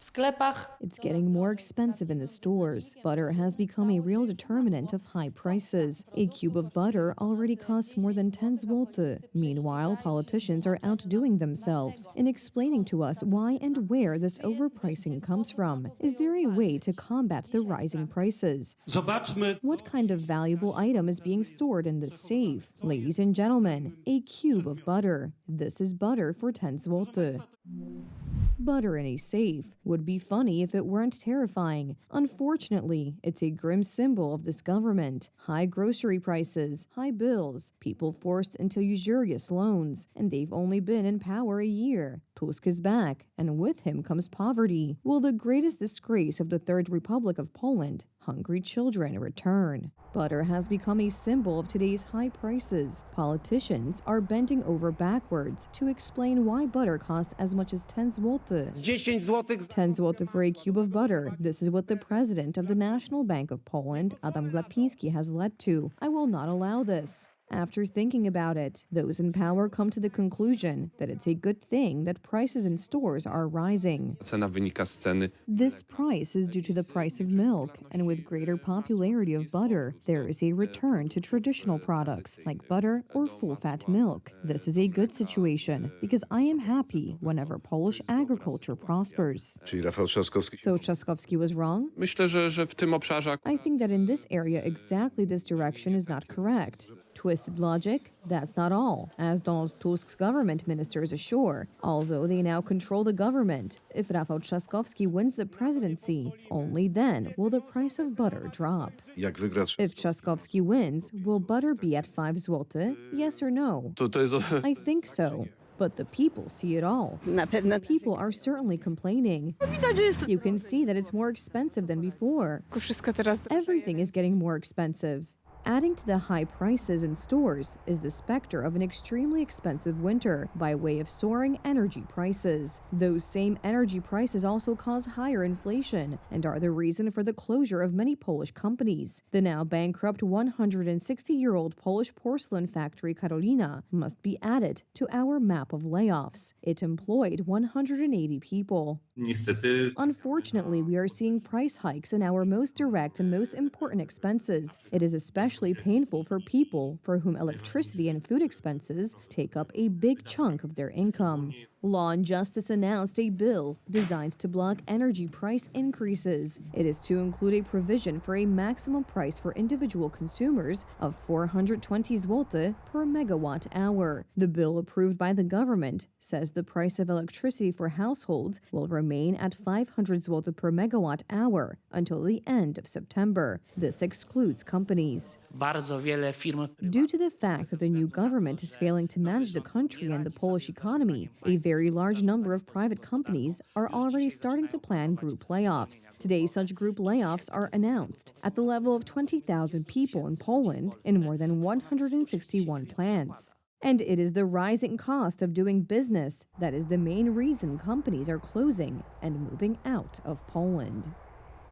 sklepach. It's getting more expensive in the stores. Butter has become a real determinant of high prices. A cube of butter already costs more than 10 zloty. Meanwhile, politicians are outdoing themselves in explaining to us why and where this overpricing comes from. Is there a way to combat the rising prices? What kind of valuable item is being stored in this safe? Ladies and gentlemen, a cube of butter. This is butter for 10 zloty. Butter in a safe would be funny if it weren't terrifying. Unfortunately, it's a grim symbol of this government. High grocery prices, high bills, people forced into usurious loans, and they've only been in power a year. Tusk is back, and with him comes poverty. Will the greatest disgrace of the Third Republic of Poland, hungry children, return? Butter has become a symbol of today's high prices. Politicians are bending over backwards to explain why butter costs as much as 10 zloty. 10 zloty for a cube of butter. This is what the president of the National Bank of Poland, Adam Glapiński, has led to. I will not allow this. After thinking about it, those in power come to the conclusion that it's a good thing that prices in stores are rising. This price is due to the price of milk, and with greater popularity of butter, there is a return to traditional products like butter or full-fat milk. This is a good situation because I am happy whenever Polish agriculture prospers. So Trzaskowski was wrong? I think that in this area exactly this direction is not correct. Twisted logic? That's not all, as Donald Tusk's government ministers assure, although they now control the government. If Rafał Trzaskowski wins the presidency, only then will the price of butter drop. If Trzaskowski wins, will butter be at 5 zloty? Yes or no? I think so. But the people see it all. People are certainly complaining. You can see that it's more expensive than before. Everything is getting more expensive. Adding to the high prices in stores is the specter of an extremely expensive winter by way of soaring energy prices. Those same energy prices also cause higher inflation and are the reason for the closure of many Polish companies. The now bankrupt 160-year-old Polish porcelain factory Karolina must be added to our map of layoffs. It employed 180 people. Unfortunately, we are seeing price hikes in our most direct and most important expenses. It is especially painful for people for whom electricity and food expenses take up a big chunk of their income. Law and Justice announced a bill designed to block energy price increases. It is to include a provision for a maximum price for individual consumers of 420 zloty per megawatt hour. The bill approved by the government says the price of electricity for households will remain at 500 zloty per megawatt hour until the end of September. This excludes companies. Due to the fact that the new government is failing to manage the country and the Polish economy, a very large number of private companies are already starting to plan group layoffs. Today, such group layoffs are announced at the level of 20,000 people in Poland in more than 161 plants. And it is the rising cost of doing business that is the main reason companies are closing and moving out of Poland.